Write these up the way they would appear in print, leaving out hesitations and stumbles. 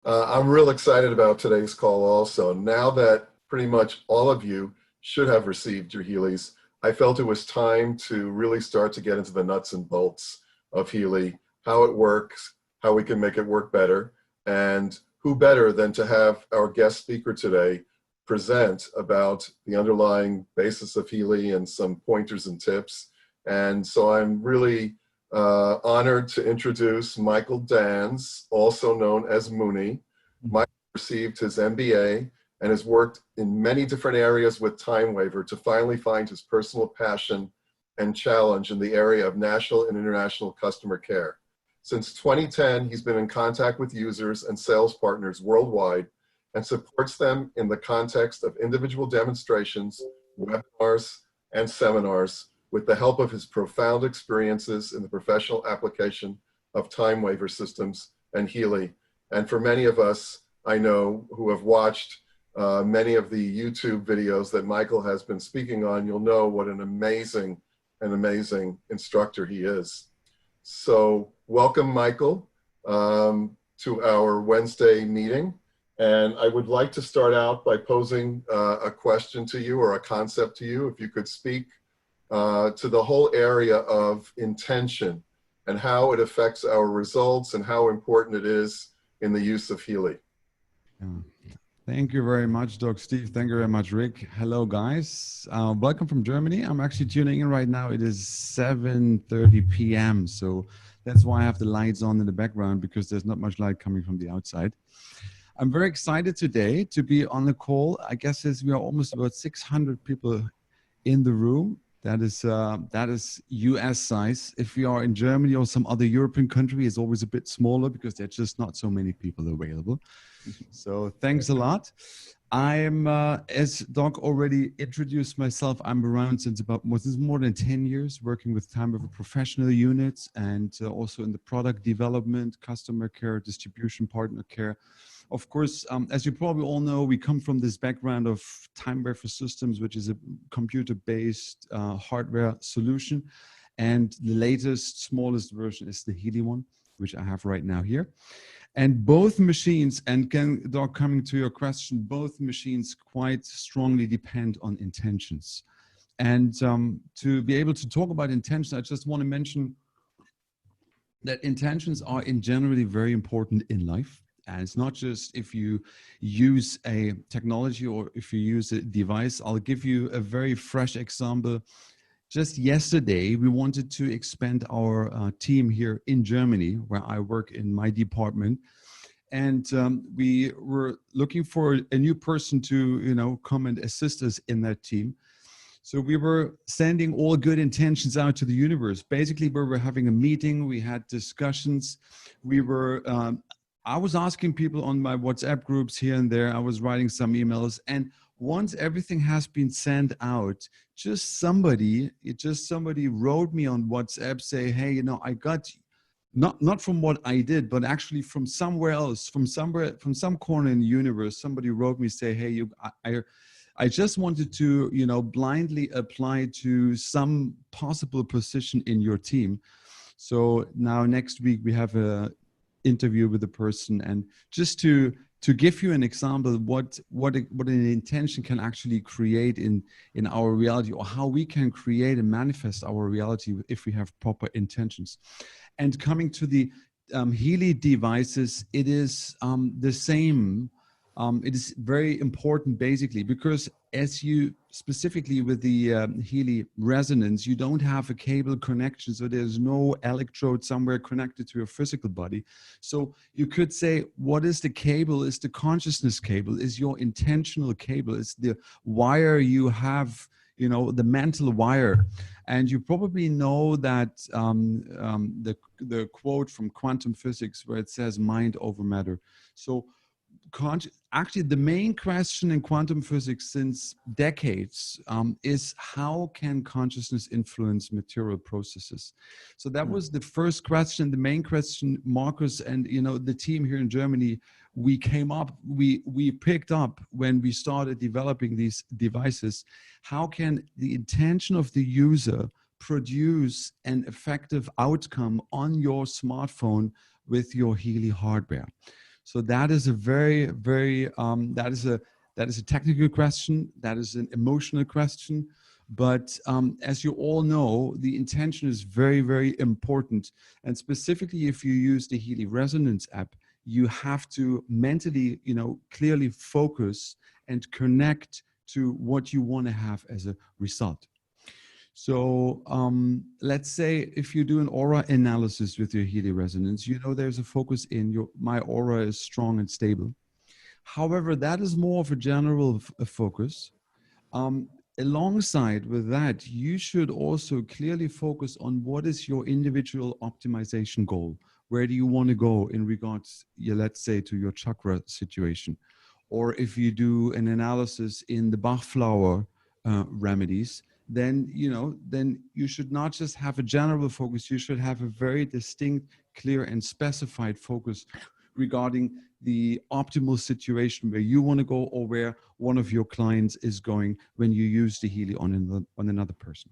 I'm real excited about today's call also. Now that pretty much all of you should have received your Healys, I felt it was time to really start to get into the nuts and bolts of Healy, how it works, how we can make it work better, and who better than to have our guest speaker today present about the underlying basis of Healy and some pointers and tips. And so I'm really honored to introduce Michael Danz, also known as Mooney. Michael received his MBA and has worked in many different areas with TimeWaver to finally find his personal passion and challenge in the area of national and international customer care. Since 2010, he's been in contact with users and sales partners worldwide and supports them in the context of individual demonstrations, webinars, and seminars with the help of his profound experiences in the professional application of TimeWaver systems and Healy. And for many of us, I know, who have watched many of the YouTube videos that Michael has been speaking on, you'll know what an amazing instructor he is. So welcome, Michael, to our Wednesday meeting. And I would like to start out by posing a question to you or a concept to you. If you could speak to the whole area of intention and how it affects our results and how important it is in the use of Healy. Thank you very much, Doc Steve. Thank you very much, Rick. Hello, guys. Welcome from Germany. I'm actually tuning in right now. It is 7:30 p.m. So that's why I have the lights on in the background, because there's not much light coming from the outside. I'm very excited today to be on the call. I guess as we are almost about 600 people in the room. That is US size. If we are in Germany or some other European country, it's always a bit smaller because there's just not so many people available. So thanks a lot. I'm, as Doc already introduced myself, I'm around since about more than 10 years working with TimeWaver professional units and also in the product development, customer care, distribution, partner care. Of course, as you probably all know, we come from this background of TimeWaver systems, which is a computer-based hardware solution. And the latest, smallest version is the Healy one, which I have right now here. And both machines, and Doc, coming to your question, both machines quite strongly depend on intentions. And to be able to talk about intentions, I just want to mention that intentions are in generally very important in life. And it's not just if you use a technology or if you use a device. I'll give you a very fresh example. Just yesterday, we wanted to expand our team here in Germany, where I work in my department. And we were looking for a new person to, come and assist us in that team. So we were sending all good intentions out to the universe. Basically, we were having a meeting. We had discussions. We were... I was asking people on my WhatsApp groups here and there. I was writing some emails, and once everything has been sent out, just somebody wrote me on WhatsApp, say, "Hey, I got not from what I did, but actually from somewhere else, from some corner in the universe. Somebody wrote me, say, hey, I just wanted to, blindly apply to some possible position in your team. So now next week we have a interview with the person, and just to give you an example of what an intention can actually create in our reality, or how we can create and manifest our reality if we have proper intentions. And coming to the Healy devices, it is the same. It is very important basically because as you specifically with the Healy resonance, you don't have a cable connection. So there's no electrode somewhere connected to your physical body. So you could say, what is the cable? Is the consciousness cable, is your intentional cable, is the wire you have, the mental wire. And you probably know that the quote from quantum physics where it says mind over matter. So actually, the main question in quantum physics since decades is how can consciousness influence material processes? So that was the first question, the main question. Marcus and the team here in Germany, we picked up when we started developing these devices. How can the intention of the user produce an effective outcome on your smartphone with your Healy hardware? So that is a that is a technical question. That is an emotional question. But as you all know, the intention is very, very important. And specifically, if you use the Healy Resonance app, you have to mentally, clearly focus and connect to what you want to have as a result. So let's say if you do an aura analysis with your Healy Resonance, there's a focus in my aura is strong and stable. However, that is more of a general focus. Alongside with that, you should also clearly focus on what is your individual optimization goal. Where do you want to go in regards, let's say, to your chakra situation? Or if you do an analysis in the Bach flower remedies, then you should not just have a general focus. You should have a very distinct, clear, and specified focus regarding the optimal situation where you want to go or where one of your clients is going when you use the Healy on another person.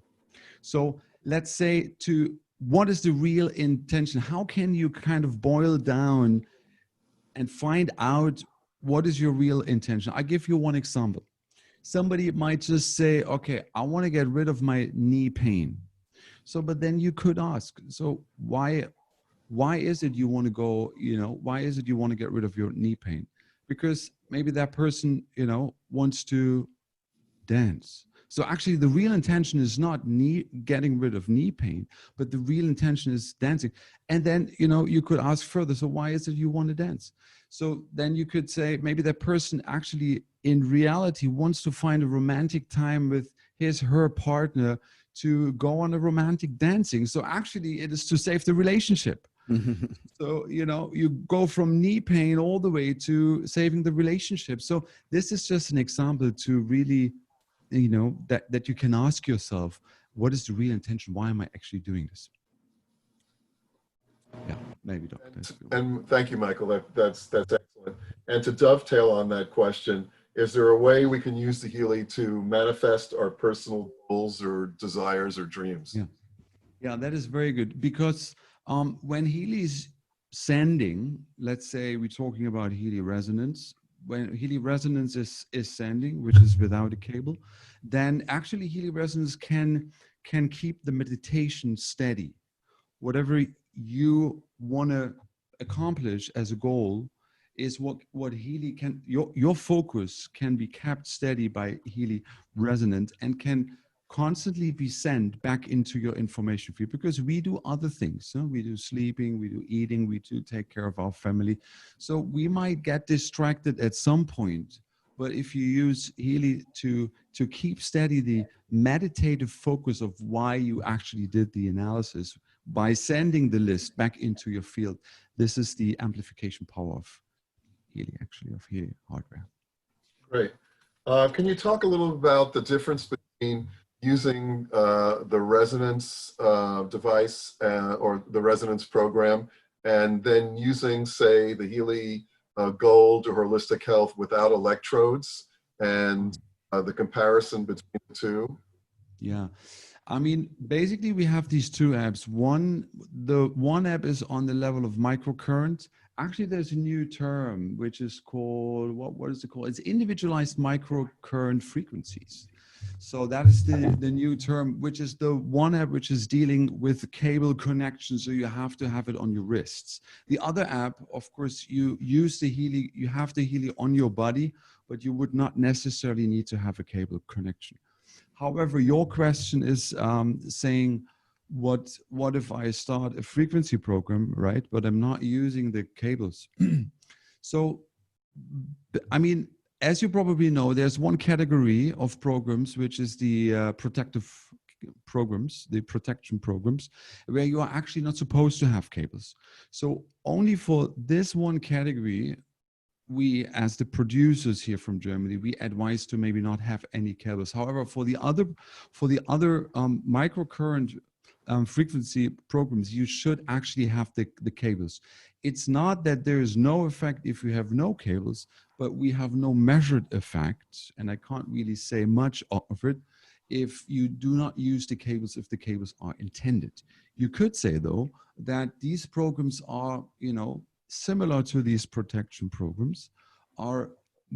So let's say what is the real intention? How can you kind of boil down and find out what is your real intention? I give you one example. Somebody might just say, okay, I want to get rid of my knee pain. So, but then you could ask, so why is it you want to go, why is it you want to get rid of your knee pain? Because maybe that person, wants to dance. So actually the real intention is not getting rid of knee pain, but the real intention is dancing. And then, you could ask further, so why is it you want to dance? So then you could say, maybe that person actually in reality wants to find a romantic time with her partner to go on a romantic dancing. So actually it is to save the relationship. So, you go from knee pain all the way to saving the relationship. So this is just an example to really, that you can ask yourself, what is the real intention? Why am I actually doing this? Yeah, maybe, Doc. And thank you, Michael. That's excellent. And to dovetail on that question, is there a way we can use the Healy to manifest our personal goals or desires or dreams? Yeah, that is very good, because when Healy's sending, let's say we're talking about Healy resonance, when Healy resonance is sending, which is without a cable, then actually Healy resonance can keep the meditation steady. Whatever you want to accomplish as a goal is what Healy can, your focus can be kept steady by Healy resonance and can constantly be sent back into your information field, because we do other things. We do sleeping, we do eating, we do take care of our family. So we might get distracted at some point, but if you use Healy to keep steady the meditative focus of why you actually did the analysis by sending the list back into your field, this is the amplification power of Healy, actually, of Healy hardware. Great. Can you talk a little about the difference between using the resonance device or the resonance program, and then using, say, the Healy Gold or Holistic Health without electrodes, and the comparison between the two? Yeah. I mean, basically, we have these two apps. The one app is on the level of microcurrent. Actually, there's a new term which is called, what is it called? It's individualized microcurrent frequencies. So that is the new term, which is the one app which is dealing with cable connection. So you have to have it on your wrists. The other app, of course, you use the Healy, you have the Healy on your body, but you would not necessarily need to have a cable connection. However, your question is saying, what if I start a frequency program, right? But I'm not using the cables. So, I mean, as you probably know, there's one category of programs, which is the protective programs, the protection programs, where you are actually not supposed to have cables. So only for this one category, we, as the producers here from Germany, we advise to maybe not have any cables. However, for the other microcurrent frequency programs, you should actually have the cables. It's not that there is no effect if you have no cables, but we have no measured effect, and I can't really say much of it if you do not use the cables, if the cables are intended. You could say, though, that these programs are, similar to these protection programs, are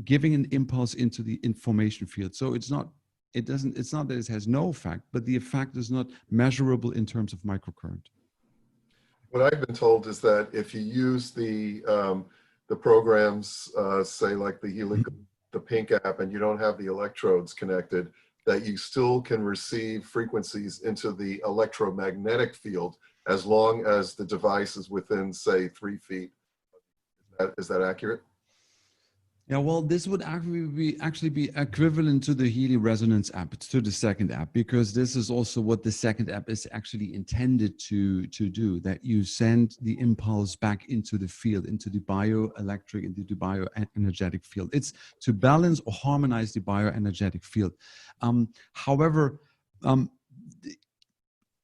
giving an impulse into the information field. So it's not that it has no effect, but the effect is not measurable in terms of microcurrent. What I've been told is that if you use the programs, say like the Healy, the Pink app, and you don't have the electrodes connected, that you still can receive frequencies into the electromagnetic field as long as the device is within, say, 3 feet. Is that accurate? Yeah, well, this would actually be equivalent to the Healy Resonance app, to the second app, because this is also what the second app is actually intended to do, that you send the impulse back into the field, into the bioelectric, into the bioenergetic field. It's to balance or harmonize the bioenergetic field. However,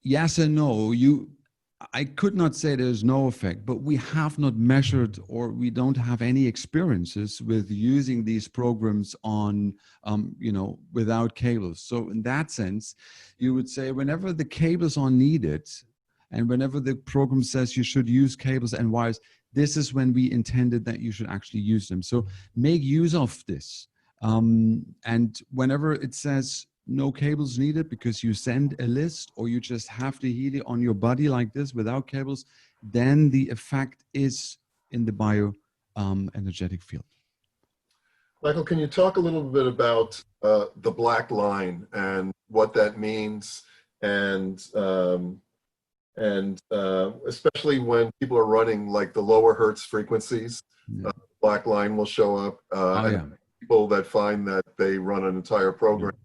yes and no. I could not say there's no effect, but we have not measured, or we don't have any experiences with using these programs on, without cables. So in that sense, you would say whenever the cables are needed and whenever the program says you should use cables and wires, this is when we intended that you should actually use them. So make use of this. And whenever it says no cables needed because you send a list, or you just have the Healy on your body like this without cables, then the effect is in the energetic field. Michael, can you talk a little bit about the black line and what that means, and especially when people are running like the lower hertz frequencies, black line will show up. People that find that they run an entire program.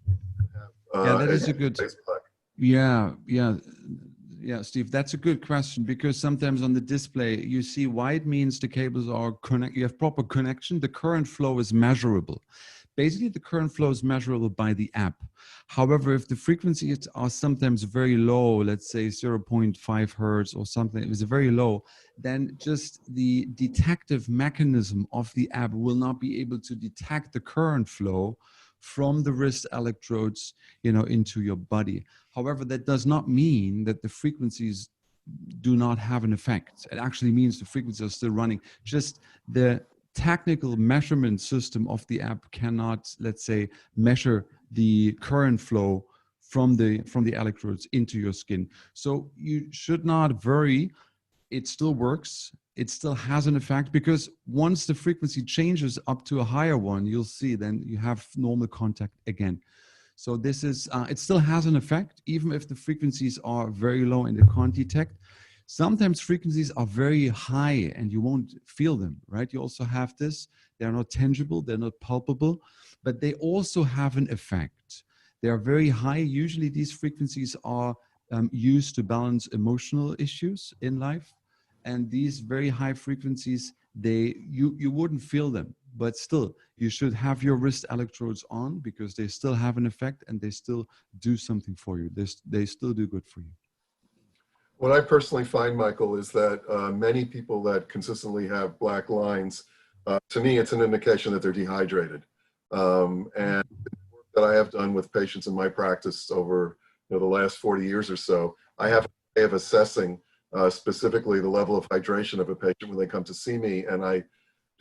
That is a good. Steve, that's a good question, because sometimes on the display you see white means the cables are connect. You have proper connection. The current flow is measurable. Basically, the current flow is measurable by the app. However, if the frequencies are sometimes very low, let's say 0.5 hertz or something, it's very low, then just the detective mechanism of the app will not be able to detect the current flow from the wrist electrodes, into your body. However, that does not mean that the frequencies do not have an effect. It actually means the frequencies are still running. Just the technical measurement system of the app cannot, let's say, measure the current flow from the electrodes into your skin. So you should not worry. It still works. It still has an effect, because once the frequency changes up to a higher one, you'll see then you have normal contact again. So this is, it still has an effect, even if the frequencies are very low and they can't detect. Sometimes frequencies are very high and you won't feel them, right? You also have this. They're not tangible, they're not palpable, but they also have an effect. They are very high. Usually these frequencies are used to balance emotional issues in life. And these very high frequencies, you wouldn't feel them, but still you should have your wrist electrodes on, because they still have an effect and they still do something for you. They still do good for you. What I personally find, Michael, is that many people that consistently have black lines, to me, it's an indication that they're dehydrated. And the work that I have done with patients in my practice over the last 40 years or so, I have a way of assessing specifically the level of hydration of a patient when they come to see me. And I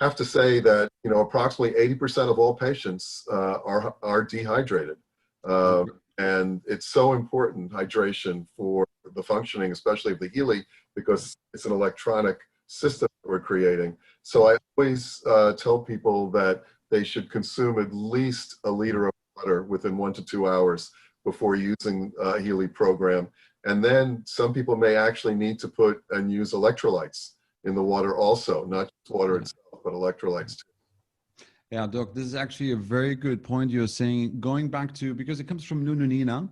have to say that, approximately 80% of all patients are dehydrated. And it's so important, hydration, for the functioning, especially of the Healy, because it's an electronic system that we're creating. So I always tell people that they should consume at least a liter of water within 1 to 2 hours before using a Healy program. And then some people may actually need to put and use electrolytes in the water also, not just water itself, but electrolytes too. Yeah, Doc, this is actually a very good point you're saying. Going back to, because it comes from Nununina,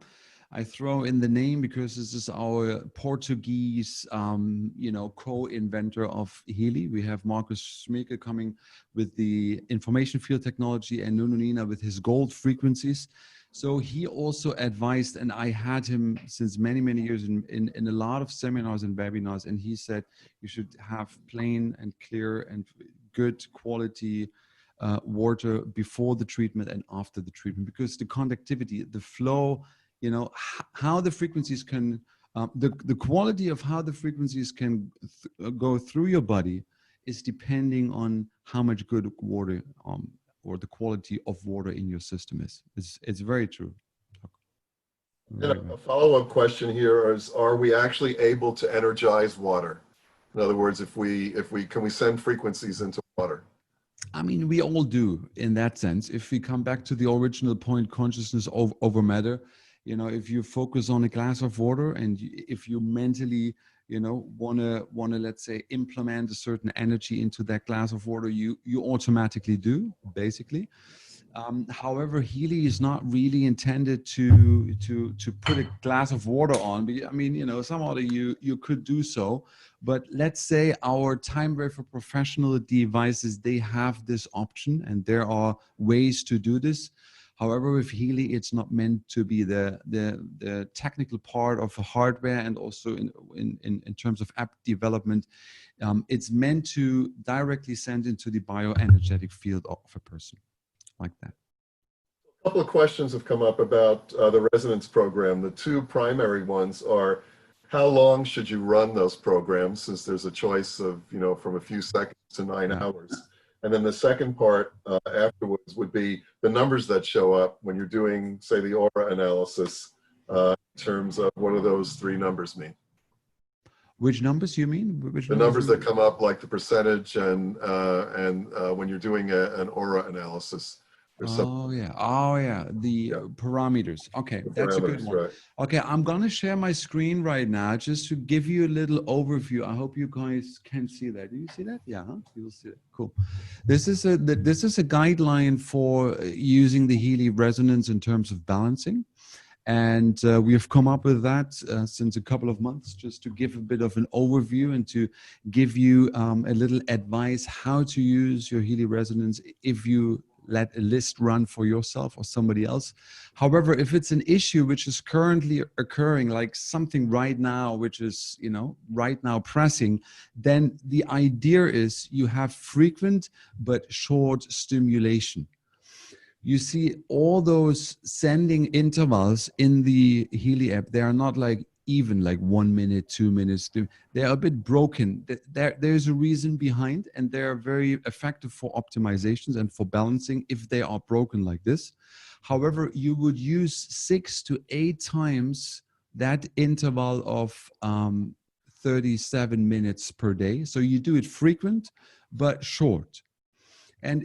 I throw in the name because this is our Portuguese, co-inventor of Healy. We have Marcus Schmeke coming with the information field technology, and Nununina with his gold frequencies. So he also advised, and I had him since many, many years in a lot of seminars and webinars, and he said you should have plain and clear and good quality water before the treatment and after the treatment, because the conductivity, the flow, how the frequencies can, the quality of how the frequencies can go through your body is depending on how much good water or the quality of water in your system is. It's very true. And a follow-up question here is, are we actually able to energize water? In other words, if we can we send frequencies into water? I mean, we all do in that sense. If we come back to the original point, consciousness over matter, you know, if you focus on a glass of water and if you mentally, you know, wanna let's say implement a certain energy into that glass of water, you automatically do, basically. However, Healy is not really intended to put a glass of water on. I mean, you know, somehow you could do so, but let's say our time wafer professional devices, they have this option, and there are ways to do this. However, with Healy, it's not meant to be the technical part of the hardware, and also in terms of app development, it's meant to directly send into the bioenergetic field of a person, like that. A couple of questions have come up about the resonance program. The two primary ones are, how long should you run those programs, since there's a choice of, you know, from a few seconds to 9 hours. And then the second part afterwards would be the numbers that show up when you're doing, say, the aura analysis, in terms of what do those three numbers mean? Which numbers you mean? Which the numbers that come up, like the percentage, and when you're doing an aura analysis. Oh yeah, the parameters. Okay, that's a good one. Right. Okay, I'm gonna share my screen right now just to give you a little overview. I hope you guys can see that. Do you see that? Yeah, huh? You will see it. Cool. This is a guideline for using the Healy resonance in terms of balancing. And we have come up with that since a couple of months, just to give a bit of an overview and to give you a little advice how to use your Healy resonance if you let a list run for yourself or somebody else. However, if it's an issue which is currently occurring, like something right now, which is, you know, right now pressing, then the idea is you have frequent but short stimulation. You see all those sending intervals in the Healy app, they are not like even like 1 minute, 2 minutes. They're a bit broken. There's a reason behind, and they're very effective for optimizations and for balancing if they are broken like this. However, you would use 6 to 8 times that interval of 37 minutes per day. So you do it frequent, but short. And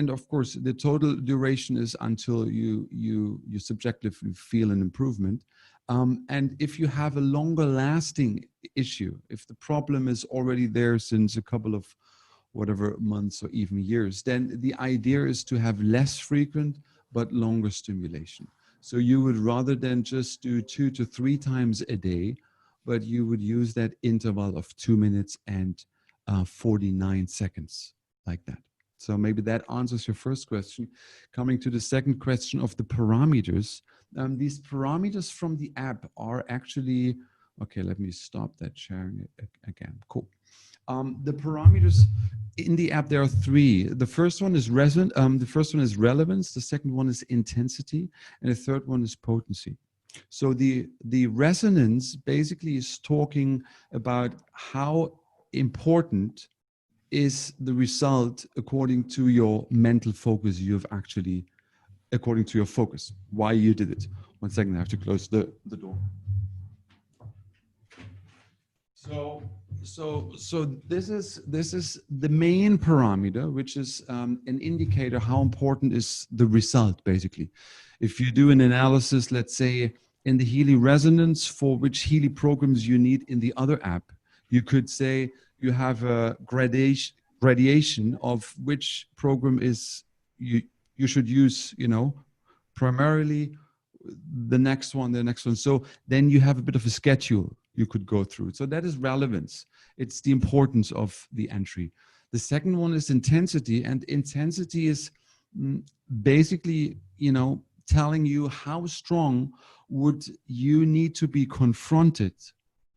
of course, the total duration is until you subjectively feel an improvement. And if you have a longer lasting issue, if the problem is already there since a couple of whatever months or even years, then the idea is to have less frequent but longer stimulation. So you would, rather than just do 2 to 3 times a day, but you would use that interval of 2 minutes and 49 seconds, like that. So maybe that answers your first question. Coming to the second question of the parameters. These parameters from the app are actually, okay, let me stop that sharing it again. Cool. The parameters in the app, there are 3. The first one is relevance, the second one is intensity, and the third one is potency. So the resonance basically is talking about how important is the result according to your mental focus you have actually, according to your focus, why you did it. 1 second, I have to close the door. So this is the main parameter, which is an indicator how important is the result, basically. If you do an analysis, let's say in the Healy resonance, for which Healy programs you need in the other app, you could say you have a gradation of which program is you should use, you know, primarily, the next one. So then you have a bit of a schedule you could go through. So that is relevance. It's the importance of the entry. The second one is intensity, and intensity is basically, you know, telling you how strong would you need to be confronted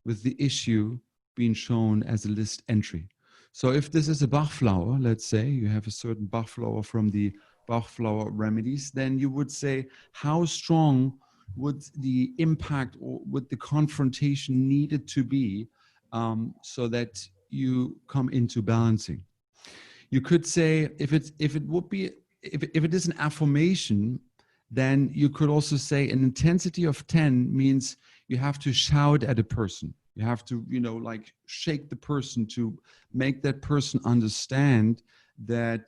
with the issue being shown as a list entry. So if this is a Bach flower, let's say you have a certain Bach flower from the Bach flower remedies, then you would say, how strong would the impact or would the confrontation needed to be so that you come into balancing. You could say if it is an affirmation, then you could also say an intensity of 10 means you have to shout at a person. You have to, like shake the person to make that person understand that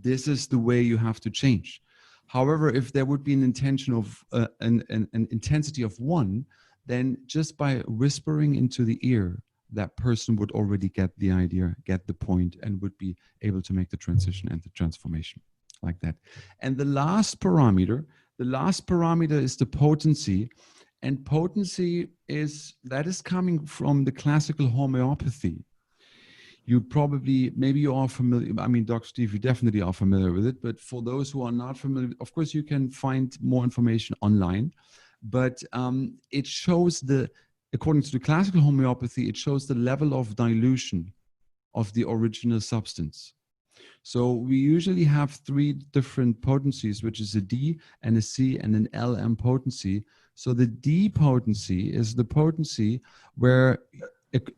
this is the way you have to change. However, if there would be an intention of an intensity of 1, then just by whispering into the ear, that person would already get the idea, get the point, and would be able to make the transition and the transformation like that. And the last parameter is the potency. And potency is coming from the classical homeopathy. You probably, maybe you are familiar, I mean, Dr. Steve, you definitely are familiar with it, but for those who are not familiar, of course, you can find more information online, but it shows according to the classical homeopathy, it shows the level of dilution of the original substance. So we usually have 3 different potencies, which is a D and a C and an LM potency. So the D potency is the potency where,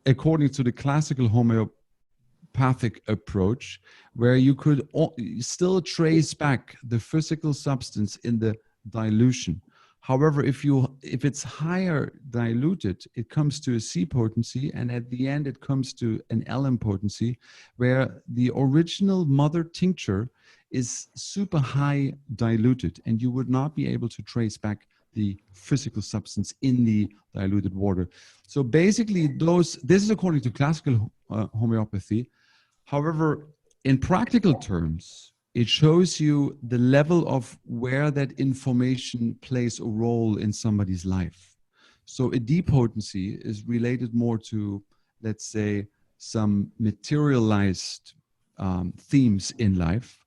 according to the classical homeopathic approach, where you could still trace back the physical substance in the dilution. However, if it's higher diluted, it comes to a C potency, and at the end it comes to an LM potency, where the original mother tincture is super high diluted, and you would not be able to trace back the physical substance in the diluted water. So basically, this is according to classical homeopathy. However, in practical terms, it shows you the level of where that information plays a role in somebody's life. So a D potency is related more to, let's say, some materialized themes in life.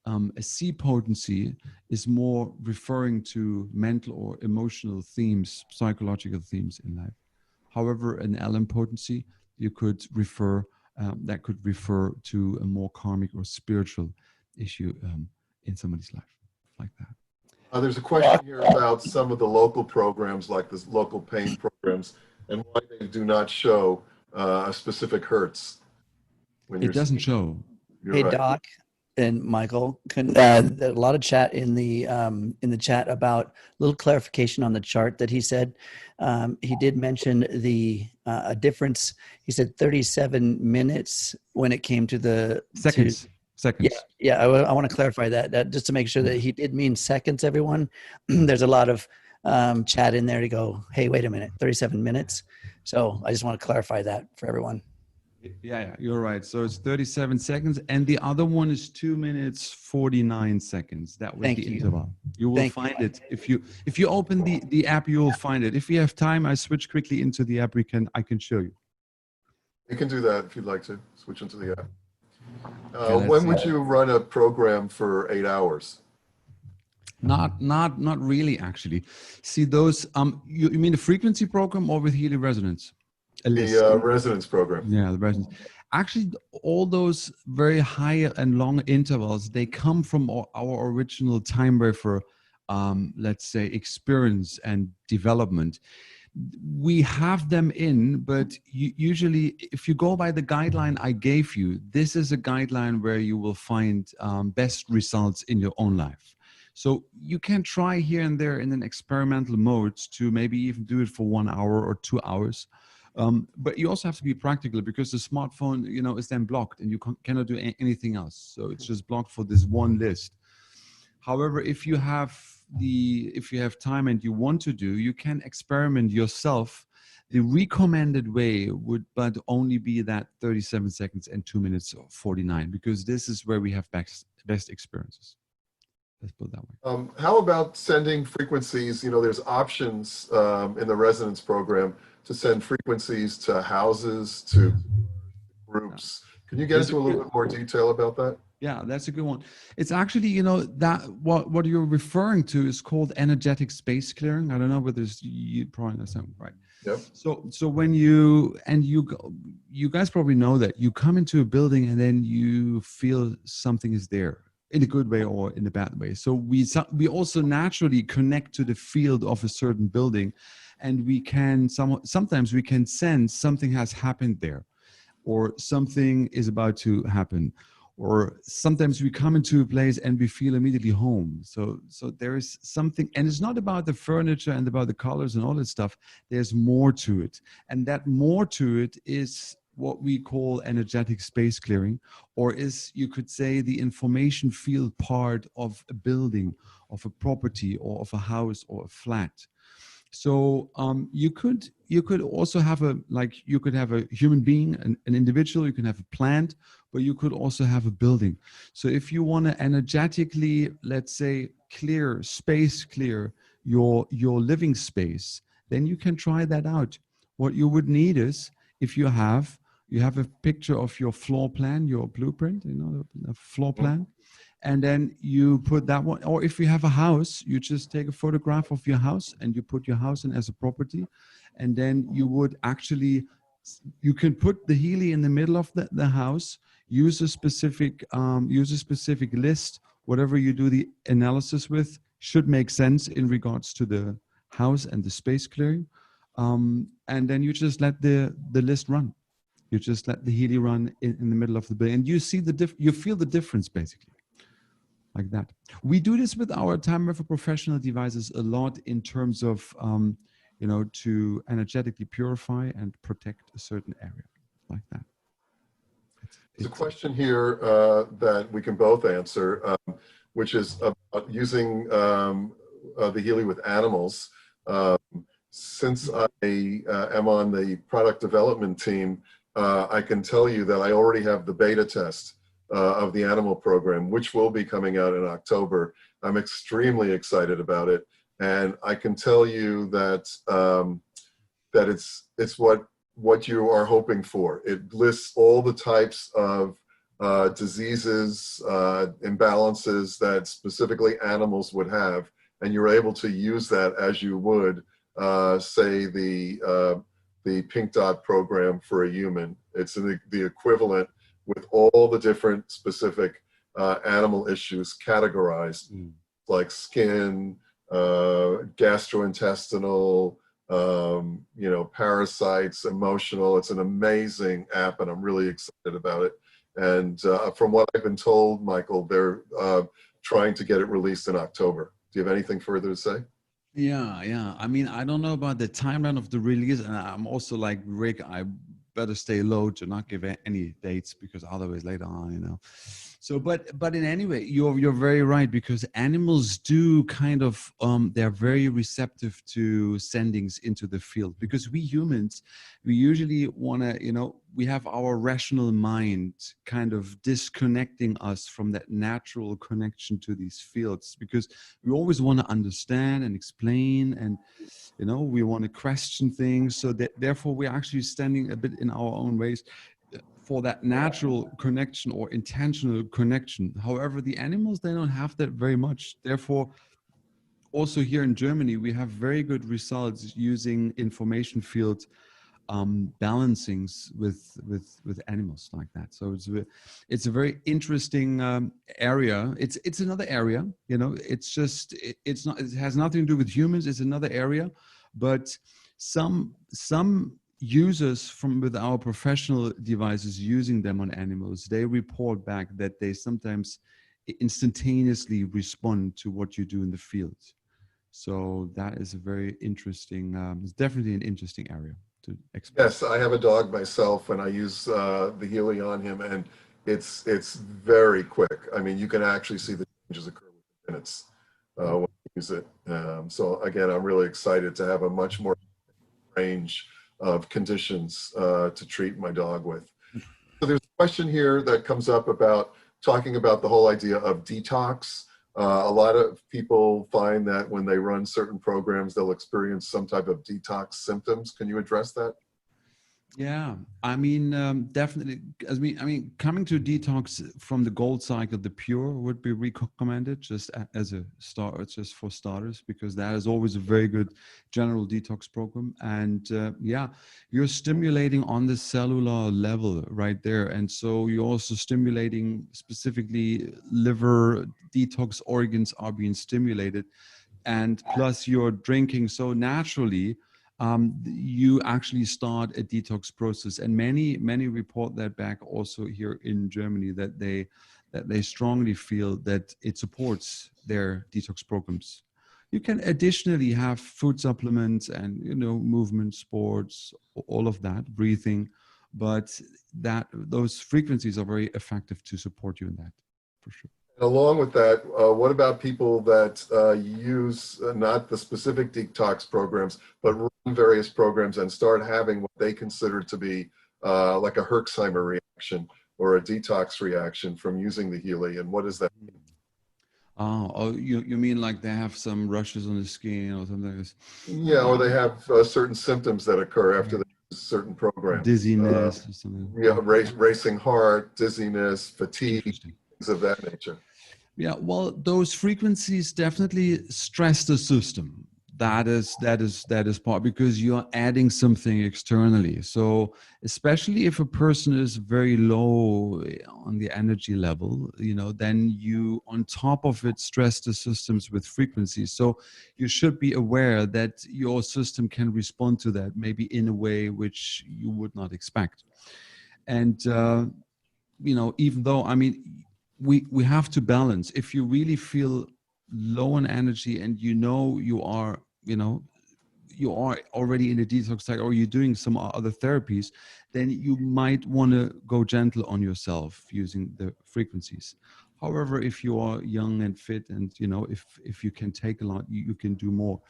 A C potency is more referring to mental or emotional themes, psychological themes in life. However, an LM potency, you could refer, that could refer to a more karmic or spiritual issue in somebody's life, like that. There's a question here about some of the local programs, like the local pain programs, and why they do not show a specific hertz. When it doesn't show. Hey, right. Doc and Michael, a lot of chat in the chat about a little clarification on the chart that he said. He did mention a difference. He said 37 minutes when it came to the seconds. Seconds. Yeah. I want to clarify that just to make sure that he did mean seconds, everyone. There's a lot of chat in there to go, hey, wait a minute, 37 minutes. So I just want to clarify that for everyone. Yeah, you're right. So it's 37 seconds. And the other one is 2 minutes, 49 seconds. That was the interval. You will find it. If you open the app, you will find it. If you have time, I switch quickly into the app. I can show you. You can do that if you'd like to switch into the app. When would you run a program for 8 hours? Not really, actually. See those, you mean the frequency program or with Healy Resonance? The resonance program. Yeah, the resonance. Actually, all those very high and long intervals, they come from our original time wave for, let's say, experience and development. We have them in, but usually if you go by the guideline I gave you, this is a guideline where you will find best results in your own life. So you can try here and there in an experimental mode to maybe even do it for 1 hour or 2 hours. But you also have to be practical because the smartphone, is then blocked and you cannot do anything else. So it's just blocked for this one list. However, if you have time and you want to do, you can experiment yourself. The recommended way would but only be that 37 seconds and 2 minutes 49, because this is where we have best experiences. Let's put it that way. How about sending frequencies? There's options in the resonance program to send frequencies to houses, to groups. Can you get into a little bit more detail about that? Yeah, that's a good one. It's actually, that what you're referring to is called energetic space clearing. I don't know whether you probably know something, right? Yep. So when you guys probably know that you come into a building and then you feel something is there in a good way or in a bad way. So we also naturally connect to the field of a certain building, and we can sometimes we can sense something has happened there. or something is about to happen, or sometimes we come into a place and we feel immediately home. So there is something, and it's not about the furniture and about the colors and all that stuff. There's more to it, and that more to it is what we call energetic space clearing, or is, you could say, the information field part of a building, of a property, or of a house or a flat. So you could also have you could have a human being, an individual, you can have a plant, but you could also have a building. So if you want to energetically, let's say, clear your living space, then you can try that out. What you would need is, if you have a picture of your floor plan, your blueprint, a floor plan, and then you put that one, or if you have a house, you just take a photograph of your house and you put your house in as a property, and then you would actually, you can put the Healy in the middle of the house, use a specific list, whatever you do the analysis with should make sense in regards to the house and the space clearing, and then you just let the list run. You just let the Healy run in the middle of the building, and you see you feel the difference basically. Like that. We do this with our Time River professional devices a lot in terms of, to energetically purify and protect a certain area, like that. There's a question here that we can both answer, which is about using the Healy with animals. Since I am on the product development team, I can tell you that I already have the beta test of the animal program, which will be coming out in October. I'm extremely excited about it, and I can tell you that that it's what you are hoping for. It lists all the types of diseases, imbalances that specifically animals would have, and you're able to use that as you would, say, the Pink Dot program for a human. It's the equivalent, with all the different specific animal issues categorized, like skin, gastrointestinal, parasites, emotional. It's an amazing app, and I'm really excited about it. And from what I've been told, Michael, they're trying to get it released in October. Do you have anything further to say? Yeah. I mean, I don't know about the timeline of the release, and I'm also like Rick, I better stay low to not give any dates, because otherwise later on, So, but in any way, you're very right, because animals do kind of, they're very receptive to sendings into the field, because we humans, we usually want to, we have our rational mind kind of disconnecting us from that natural connection to these fields, because we always want to understand and explain, and we want to question things. So that therefore we're actually standing a bit in our own ways for that natural connection or intentional connection. However, the animals, they don't have that very much. Therefore, also here in Germany, we have very good results using information field balancings with animals like that. So it's a very interesting area. It's another area, it has nothing to do with humans. It's another area, but some users with our professional devices using them on animals, they report back that they sometimes instantaneously respond to what you do in the field. So that is a very interesting, it's definitely an interesting area to explore. Yes, I have a dog myself, and I use the Healy on him, and it's very quick. I mean, you can actually see the changes occur within minutes when you use it. So again, I'm really excited to have a much more range of conditions to treat my dog with. So there's a question here that comes up about talking about the whole idea of detox. A lot of people find that when they run certain programs, they'll experience some type of detox symptoms. Can you address that? Yeah, I mean, definitely. I mean, coming to detox from the gold cycle, the pure would be recommended just as a start, just for starters, because that is always a very good general detox program. And yeah, you're stimulating on the cellular level right there, and so you're also stimulating specifically liver detox organs are being stimulated, and plus you're drinking so naturally. you actually start a detox process. And many report that back also here in Germany, that they strongly feel that it supports their detox programs. You can additionally have food supplements and, movement, sports, all of that, breathing, but those frequencies are very effective to support you in that, for sure. Along with that, what about people that use not the specific detox programs, but run various programs and start having what they consider to be like a Herxheimer reaction or a detox reaction from using the Healy? And what does that mean? Oh, you mean like they have some rushes on the skin or something like this? Yeah, or they have certain symptoms that occur after they use certain programs. Dizziness or something. Yeah, racing heart, dizziness, fatigue, things of that nature. Yeah, well, those frequencies definitely stress the system. That is part, because you're adding something externally. So especially if a person is very low on the energy level, then you on top of it stress the systems with frequencies. So you should be aware that your system can respond to that maybe in a way which you would not expect. And even though, we have to balance. If you really feel low on energy and you are already in a detox cycle, or you're doing some other therapies, then you might want to go gentle on yourself using the frequencies. However, if you are young and fit, and if you can take a lot, you can do more.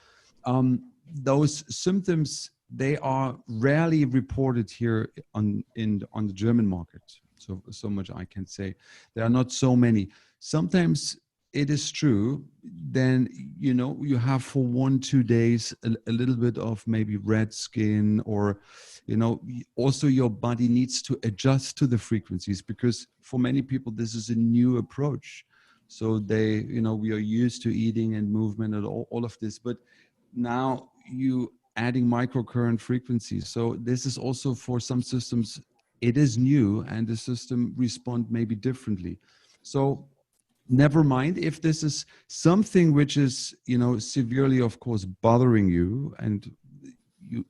Those symptoms, they are rarely reported here on the German market. So much I can say. There are not so many. Sometimes it is true. Then you have for 1-2 days a little bit of maybe red skin, or also your body needs to adjust to the frequencies, because for many people this is a new approach. So we are used to eating and movement and all of this, but now you adding microcurrent frequencies. So this is also for some systems, it is new, and the system respond maybe differently. So never mind if this is something which is, severely, of course, bothering you, and you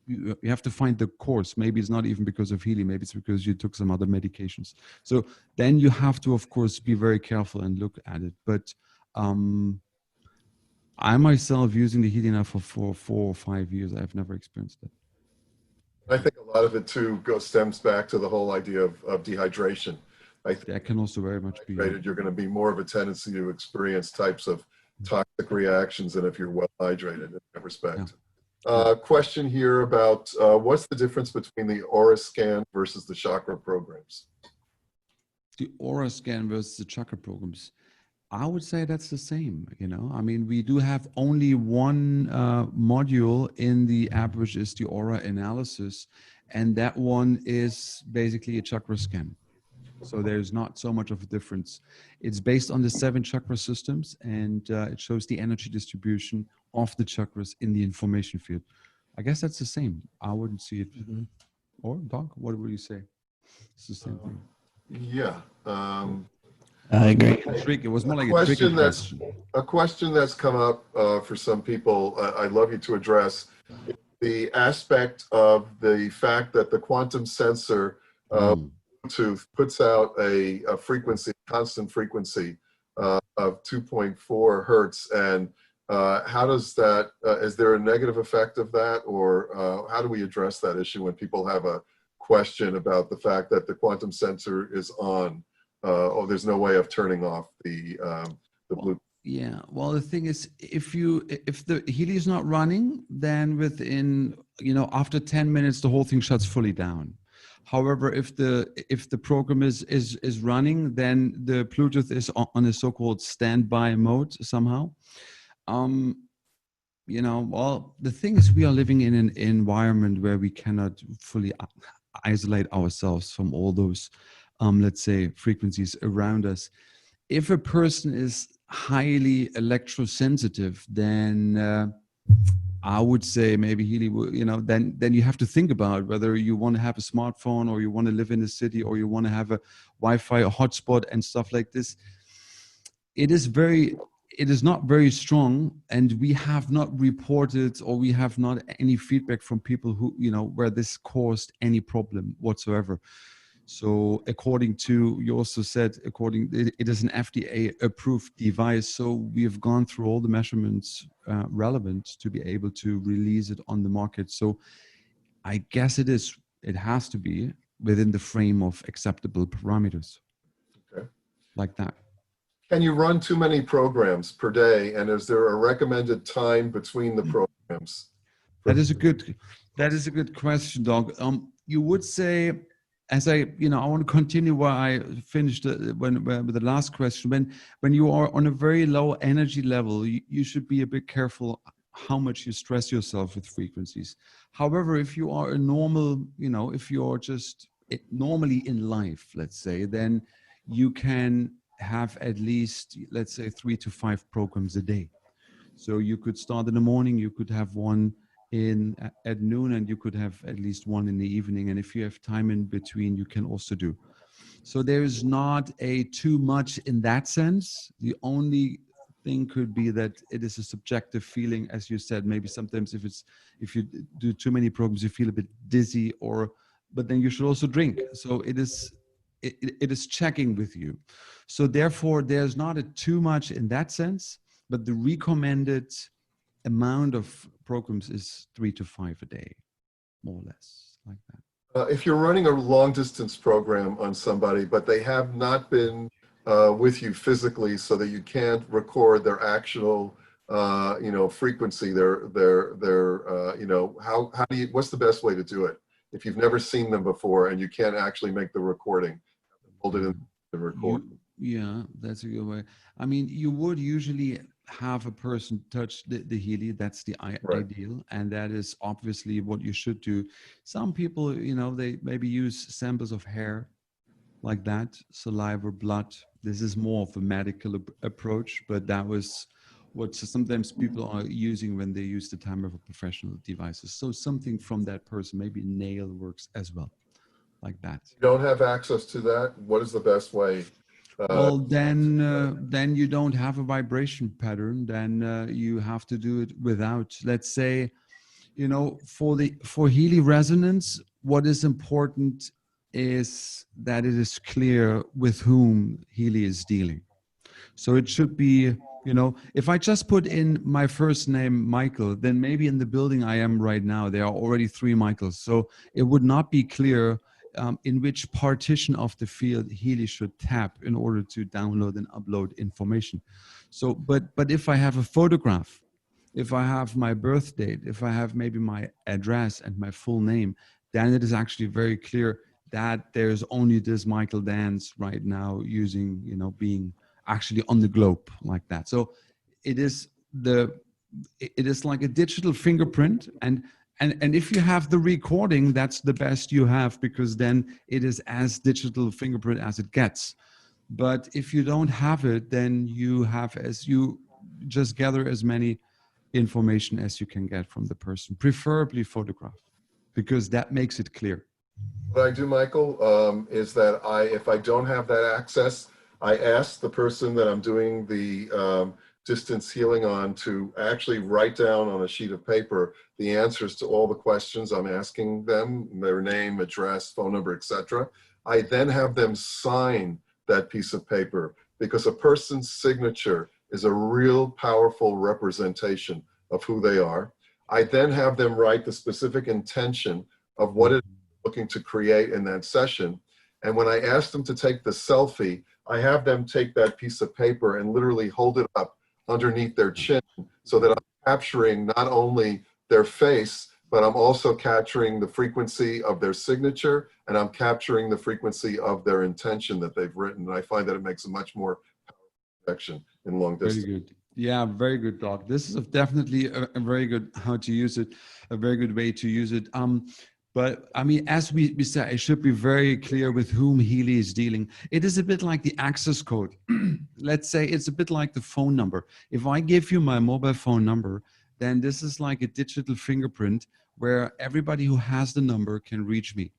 have to find the course. Maybe it's not even because of Healy, maybe it's because you took some other medications. So then you have to, of course, be very careful and look at it. But I myself, using the Healy now for 4 or 5 years, I've never experienced that. I think a lot of it too stems back to the whole idea of dehydration. I think that can also very much be. You're going to be more of a tendency to experience types of toxic reactions than if you're well hydrated in that respect. Yeah. Question here about what's the difference between the aura scan versus the chakra programs? The aura scan versus the chakra programs, I would say that's the same. We do have only one module in the app, which is the aura analysis, and that one is basically a chakra scan. So there's not so much of a difference. It's based on the 7 chakra systems, and it shows the energy distribution of the chakras in the information field. I guess that's the same. I wouldn't see it. Mm-hmm. Or Doc, what would you say? It's the same thing. Yeah. I agree. It was more like a tricky question. A question that's come up for some people, I'd love you to address the aspect of the fact that the quantum sensor Bluetooth puts out a frequency, constant frequency of 2.4 hertz, and how does that? Is there a negative effect of that, or how do we address that issue when people have a question about the fact that the quantum sensor is on? There's no way of turning off the Bluetooth. Yeah, well, the thing is, if the Healy is not running, then within after 10 minutes the whole thing shuts fully down. However, if the program is running, then the Bluetooth is on a so-called standby mode somehow. Well, the thing is, we are living in an environment where we cannot fully isolate ourselves from all those let's say frequencies around us. If a person is highly electrosensitive, then I would say maybe Healy, then you have to think about whether you want to have a smartphone, or you want to live in a city, or you want to have a Wi-Fi, a hotspot and stuff like this. It is very it is not very strong, and we have not reported, or we have not any feedback from people who, where this caused any problem whatsoever. So according to, you also said, it is an FDA approved device. So we have gone through all the measurements relevant to be able to release it on the market. So I guess it has to be within the frame of acceptable parameters. Okay. Like that. Can you run too many programs per day? And is there a recommended time between the programs? That is a good question, Doc. You would say, as I want to continue where I finished with the last question. When you are on a very low energy level, you should be a bit careful how much you stress yourself with frequencies. However, if you are a normal, if you're just normally in life, let's say, then you can have at least, let's say, 3 to 5 programs a day. So you could start in the morning, you could have one at noon, and you could have at least one in the evening. And if you have time in between, you can also do. So there is not too much in that sense. The only thing could be that it is a subjective feeling, as you said. Maybe sometimes if you do too many programs, you feel a bit dizzy, but then you should also drink. So it is checking with you. So therefore, there's not too much in that sense, but the recommended amount of programs is 3 to 5 a day, more or less, like that. If you're running a long distance program on somebody, but they have not been with you physically, so that you can't record their actual, frequency, how do you, what's the best way to do it? If you've never seen them before and you can't actually make the recording, hold it in the record. Yeah, that's a good way. I mean, you would usually have a person touch the Healy. That's the ideal. And that is obviously what you should do. Some people, they maybe use samples of hair like that, saliva, blood. This is more of a medical approach, but that was what sometimes people are using when they use the timer for professional devices. So something from that person, maybe nail works as well, like that. You don't have access to that? What is the best way? Well, then you don't have a vibration pattern. Then you have to do it without. Let's say, for Healy resonance, what is important is that it is clear with whom Healy is dealing. So it should be, if I just put in my first name, Michael, then maybe in the building I am right now, there are already 3 Michaels. So it would not be clear in which partition of the field Healy should tap in order to download and upload information. So, but if I have a photograph, if I have my birth date, if I have maybe my address and my full name, then it is actually very clear that there's only this Michael Danz right now using, being actually on the globe like that. So it is like a digital fingerprint, and if you have the recording, that's the best you have, because then it is as digital fingerprint as it gets. But if you don't have it, then you just gather as many information as you can get from the person, preferably photograph, because that makes it clear. What I do, Michael, is that if I don't have that access, I ask the person that I'm doing the distance healing on to actually write down on a sheet of paper the answers to all the questions I'm asking them, their name, address, phone number, etc. I then have them sign that piece of paper, because a person's signature is a real powerful representation of who they are. I then have them write the specific intention of what it is looking to create in that session. And when I ask them to take the selfie, I have them take that piece of paper and literally hold it up underneath their chin, so that I'm capturing not only their face, but I'm also capturing the frequency of their signature, and I'm capturing the frequency of their intention that they've written. And I find that it makes a much more powerful connection in long distance. Very good. Yeah, very good, Doc. This is definitely a very good how to use it, a very good way to use it. But I mean, as we said, it should be very clear with whom Healy is dealing. It is a bit like the access code. Let's say it's a bit like the phone number. If I give you my mobile phone number, then this is like a digital fingerprint where everybody who has the number can reach me.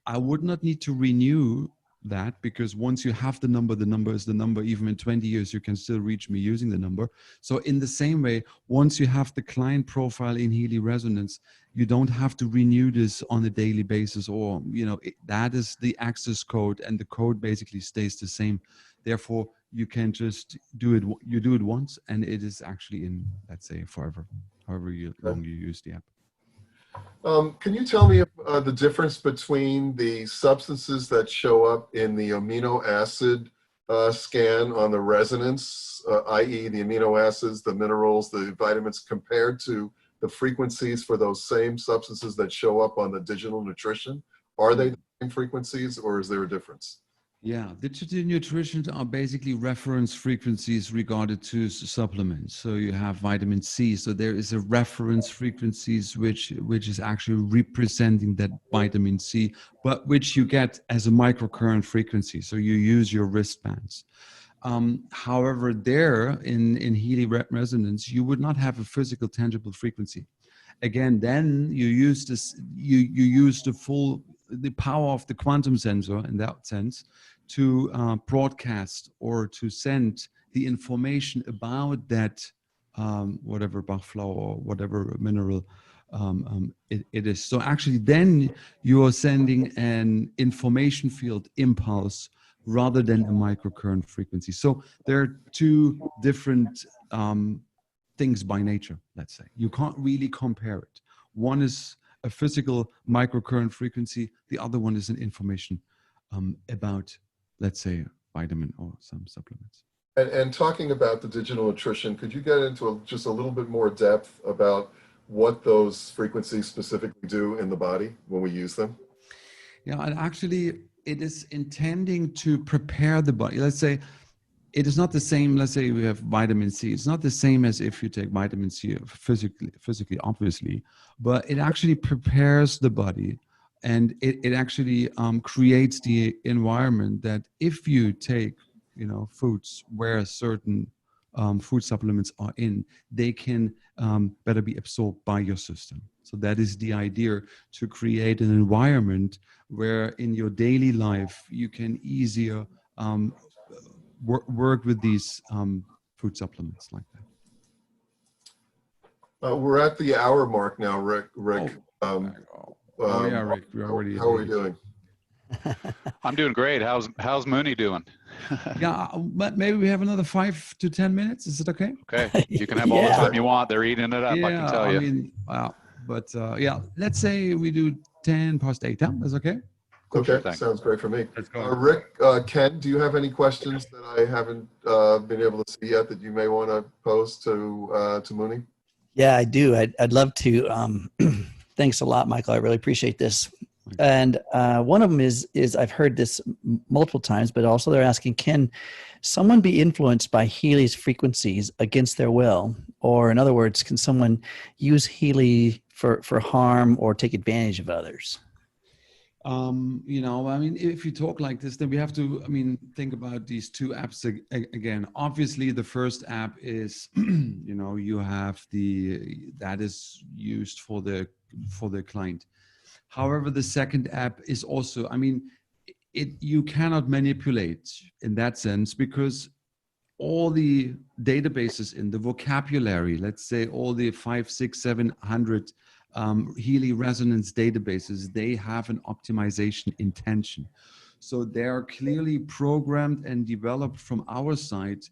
I would not need to renew that, because once you have the number is the number. Even in 20 years, you can still reach me using the number. So in the same way, once you have the client profile in Healy Resonance, you don't have to renew this on a daily basis, or, that is the access code, and the code basically stays the same. Therefore, you can just do it. You do it once, and it is actually in, let's say, forever, however long you use the app. Can you tell me the difference between the substances that show up in the amino acid scan on the resonance, i.e. the amino acids, the minerals, the vitamins, compared to the frequencies for those same substances that show up on the digital nutrition? Are they the same frequencies, or is there a difference? Yeah, digital nutrition are basically reference frequencies regarded to supplements. So you have vitamin C. So there is a reference frequencies which is actually representing that vitamin C, but which you get as a microcurrent frequency. So you use your wristbands. However, there in Healy Resonance, you would not have a physical, tangible frequency. Again, then you use this. You use the power of the quantum sensor in that sense to broadcast or to send the information about that whatever Bachflower or whatever mineral it is. So actually, then you are sending an information field impulse rather than a microcurrent frequency. So there are two different things by nature, let's say. You can't really compare it. One is a physical microcurrent frequency. The other one is an information about, let's say, vitamin or some supplements. And talking about the digital nutrition, could you get into just a little bit more depth about what those frequencies specifically do in the body when we use them? Yeah, and actually it is intending to prepare the body. Let's say it is not the same. Let's say we have vitamin C. It's not the same as if you take vitamin C physically, obviously, but it actually prepares the body, and it actually creates the environment that if you take, foods where certain food supplements are in, they can better be absorbed by your system. So that is the idea, to create an environment where in your daily life you can easier work with these food supplements like that. We're at the hour mark now, Rick. Yeah, Rick, we're already. How are we doing? I'm doing great. How's Mooney doing? Yeah, but maybe we have another 5 to 10 minutes. Is it okay? Okay, you can have all the time you want. They're eating it up. Yeah, I can tell you. Yeah, let's say we do 10 past 8. Yeah, that's okay. Okay, sounds great for me. Let's go. Rick, Ken, do you have any questions that I haven't been able to see yet that you may want to pose to Mooney? Yeah, I do. I'd love to. Thanks a lot, Michael. I really appreciate this. And one of them is I've heard this multiple times, but also they're asking, can someone be influenced by Healy's frequencies against their will? Or in other words, can someone use Healy for harm or take advantage of others? If you talk like this, then we have to, think about these two apps again. Obviously, the first app is, you have that is used for the client. However, the second app is also, you cannot manipulate in that sense, because all the databases in the vocabulary, let's say all the 500, 600, 700 Healy Resonance databases, they have an optimization intention. So they are clearly programmed and developed from our side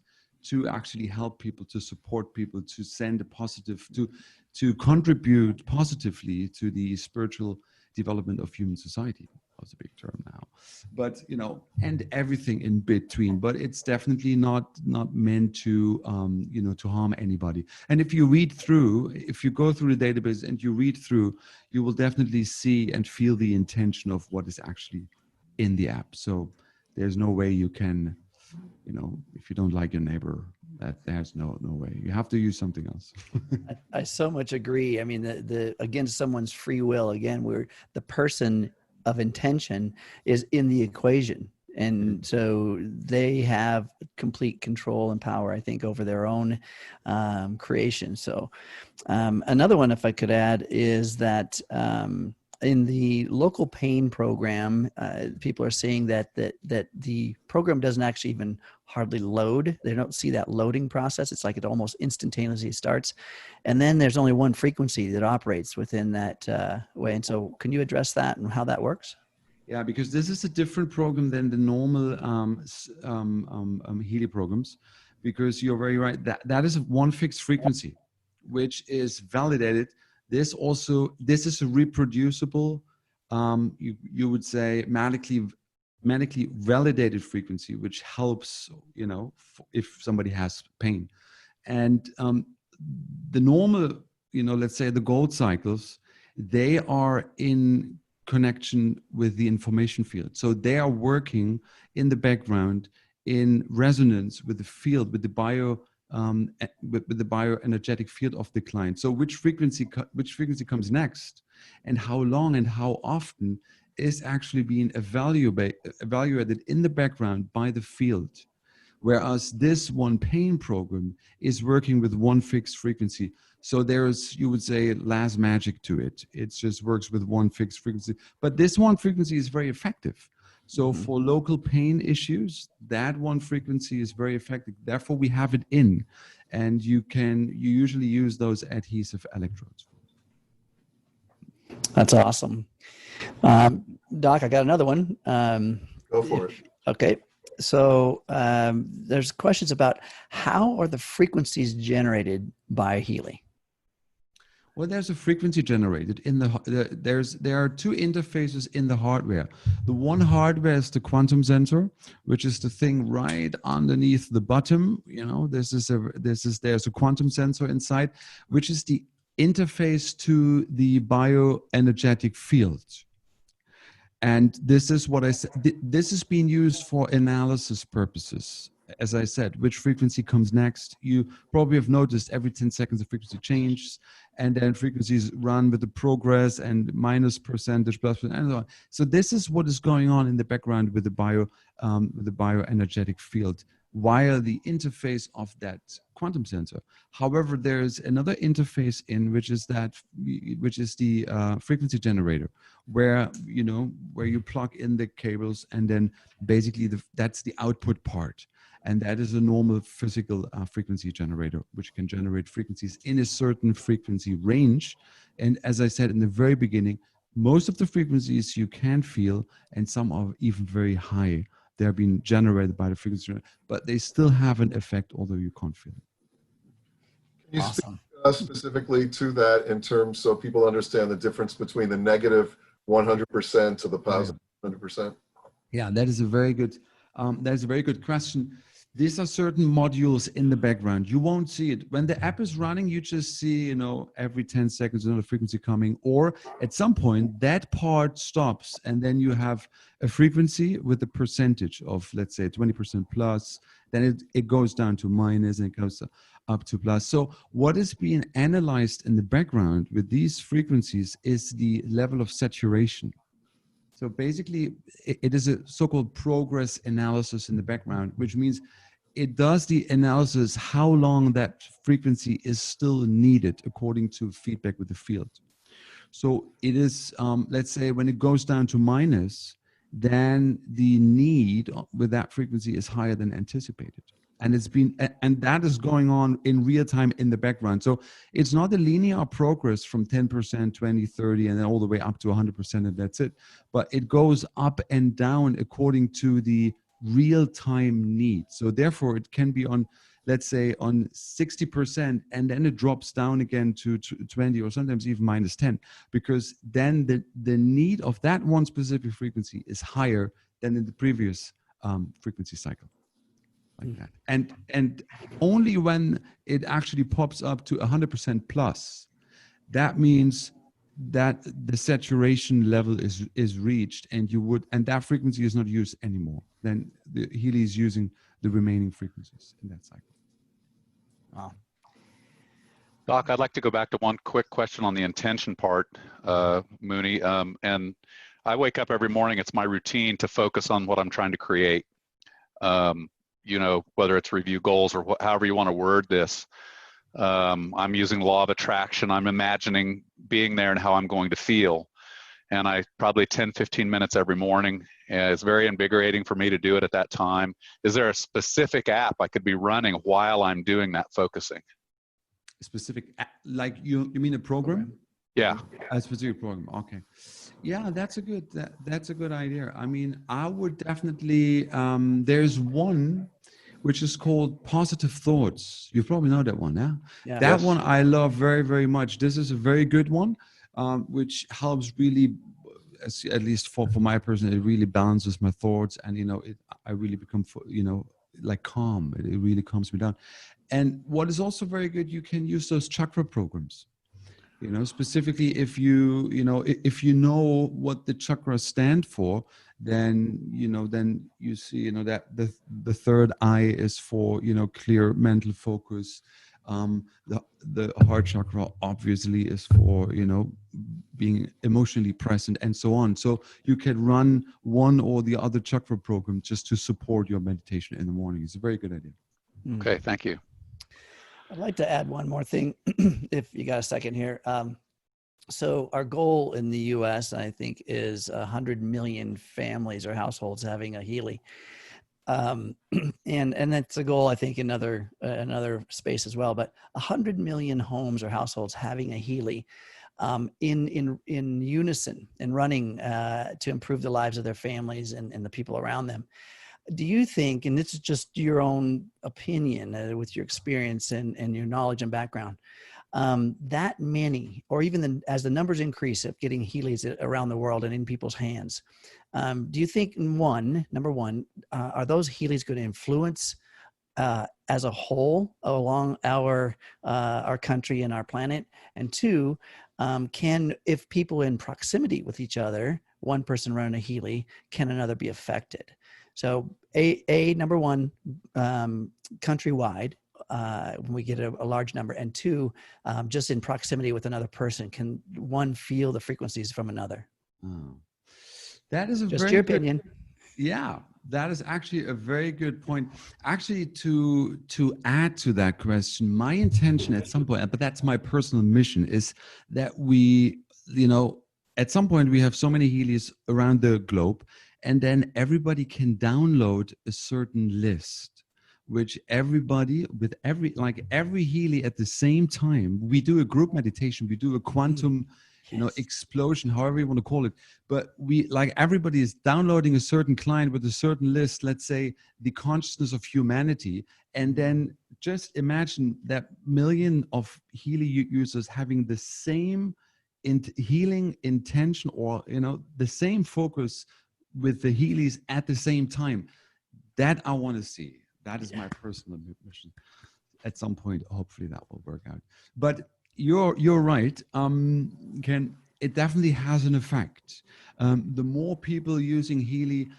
to actually help people, to support people, to send a positive, to contribute positively to the spiritual development of human society. That's a big term now, but and everything in between. But it's definitely not meant to to harm anybody. And if you go through the database and you read through, you will definitely see and feel the intention of what is actually in the app. So there's no way you can, if you don't like your neighbor, that there's no way. You have to use something else. I so much agree. The against someone's free will, again, where the person of intention is in the equation. And so they have complete control and power, I think, over their own creation. So another one, if I could add, is that in the local pain program, people are seeing that the program doesn't actually even hardly load. They don't see that loading process. It's like it almost instantaneously starts. And then there's only one frequency that operates within that way. And so can you address that and how that works? Yeah, because this is a different program than the normal Healy programs, because you're very right. That is one fixed frequency, which is validated. This is a reproducible, you would say medically validated frequency, which helps, if somebody has pain. And the normal, let's say the gold cycles, they are in connection with the information field. So they are working in the background in resonance with the field, with the bioenergetic field of the client. So which frequency comes next, and how long and how often is actually being evaluated in the background by the field. Whereas this one pain program is working with one fixed frequency. So there's, you would say, less magic to it. It just works with one fixed frequency. But this one frequency is very effective. So for local pain issues, that one frequency is very effective. Therefore, we have it in. And you usually use those adhesive electrodes. That's awesome. Doc, I got another one. Go for it. Okay. So there's questions about how are the frequencies generated by Healy? Well, there's a frequency generated in there are two interfaces in the hardware. The one hardware is the quantum sensor, which is the thing right underneath the bottom. There's a quantum sensor inside, which is the interface to the bioenergetic field. And this is what I said. This is being used for analysis purposes. As I said, which frequency comes next? You probably have noticed every 10 seconds the frequency changes, and then frequencies run with the progress and minus percentage, plus percent, and so on. So this is what is going on in the background with the bioenergetic field via the interface of that quantum sensor. However, there's another interface which is the frequency generator, where you plug in the cables, and then basically that's the output part. And that is a normal physical frequency generator, which can generate frequencies in a certain frequency range. And as I said in the very beginning, most of the frequencies you can feel, and some are even very high. They're being generated by the frequency generator, but they still have an effect, although you can't feel it. Can you speak specifically to that in terms so people understand the difference between the negative 100% to the positive 100%? Yeah, that is a very good question. These are certain modules in the background. You won't see it. When the app is running, you just see, every 10 seconds another frequency coming, or at some point that part stops, and then you have a frequency with a percentage of, let's say, 20% plus, then it goes down to minus, and it goes up to plus. So what is being analyzed in the background with these frequencies is the level of saturation. So basically, it is a so-called progress analysis in the background, which means it does the analysis how long that frequency is still needed according to feedback with the field. So it is, let's say, when it goes down to minus, then the need with that frequency is higher than anticipated. And that is going on in real time in the background. So it's not a linear progress from 10%, 20, 30, and then all the way up to 100%, and that's it. But it goes up and down according to the real time need. So therefore it can be on, let's say, on 60%, and then it drops down again to 20, or sometimes even minus 10, because then the need of that one specific frequency is higher than in the previous frequency cycle. Like that. And only when it actually pops up to 100% plus, that means that the saturation level is reached, and that frequency is not used anymore. Then the Healy is using the remaining frequencies in that cycle. Wow. Doc, I'd like to go back to one quick question on the intention part, Mooney. And I wake up every morning, it's my routine to focus on what I'm trying to create. Whether it's review goals or however you want to word this. I'm using law of attraction. I'm imagining being there and how I'm going to feel. and I probably 10, 15 minutes every morning. And it's very invigorating for me to do it at that time. Is there a specific app I could be running while I'm doing that focusing? Specific, like you mean a program? Yeah. A specific program. Okay. Yeah, that's a good idea. I mean, I would definitely, there's one which is called Positive Thoughts. You probably know that one, yeah? Yeah. That Yes. one I love very, very much. This is a very good one, which helps really, at least for my person, it really balances my thoughts, and I really become, like calm. It really calms me down. And what is also very good, you can use those chakra programs. Specifically if if you know what the chakras stand for, then you see that the third eye is for clear mental focus. The heart chakra obviously is for being emotionally present, and so on. So you can run one or the other chakra program just to support your meditation in the morning. It's a very good idea. Okay, thank you. I'd like to add one more thing, if you got a second here. So our goal in the U.S., I think, is 100 million families or households having a Healy, and that's a goal I think in another space as well. But 100 million homes or households having a Healy, in unison and running to improve the lives of their families and the people around them. Do you think, and this is just your own opinion with your experience and your knowledge and background, that many, or even as the numbers increase of getting Healys around the world and in people's hands, do you think, number one, are those Healys going to influence as a whole along our country and our planet? And two, if people in proximity with each other, one person running a Healy, can another be affected? So number one, countrywide, when we get a large number, and two, just in proximity with another person, can one feel the frequencies from another? Oh. That is Just your opinion. Yeah, that is actually a very good point. Actually, to add to that question, my intention at some point, but that's my personal mission, is that we, at some point we have so many Healys around the globe, and then everybody can download a certain list, which everybody with every Healy at the same time, we do a group meditation, we do a quantum, explosion, however you want to call it. But everybody is downloading a certain client with a certain list, let's say the consciousness of humanity. And then just imagine that million of Healy users having the same healing intention, or, the same focus with the Healys at the same time. That I want to see. That is my personal mission. At some point, hopefully that will work out. But you're right, Ken. It definitely has an effect. The more people using Healy,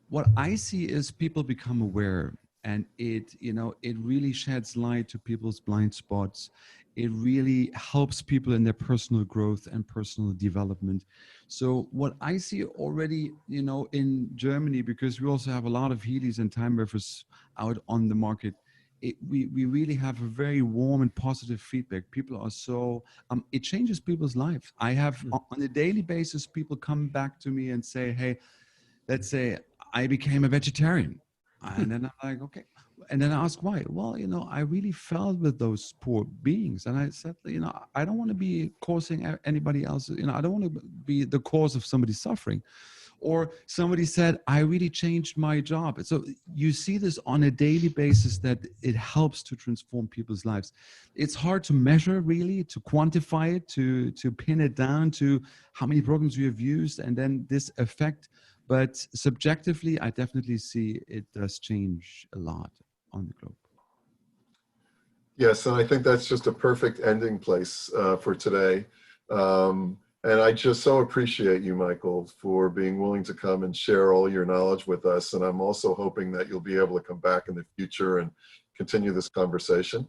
what I see is people become aware, and it really sheds light to people's blind spots. It really helps people in their personal growth and personal development. So what I see already, in Germany, because we also have a lot of Healys and time buffers out on the market, we really have a very warm and positive feedback. People are so, it changes people's lives. I have on a daily basis, people come back to me and say, hey, let's say I became a vegetarian. And then I'm like, okay. And then I ask why. Well, I really felt with those poor beings. And I said, I don't want to be causing anybody else, I don't want to be the cause of somebody's suffering. Or somebody said, I really changed my job. So you see this on a daily basis, that it helps to transform people's lives. It's hard to measure, really, to quantify it, to pin it down to how many programs you have used and then this effect. But subjectively, I definitely see it does change a lot on the globe. Yes, and I think that's just a perfect ending place for today. And I just so appreciate you, Michael, for being willing to come and share all your knowledge with us. And I'm also hoping that you'll be able to come back in the future and continue this conversation.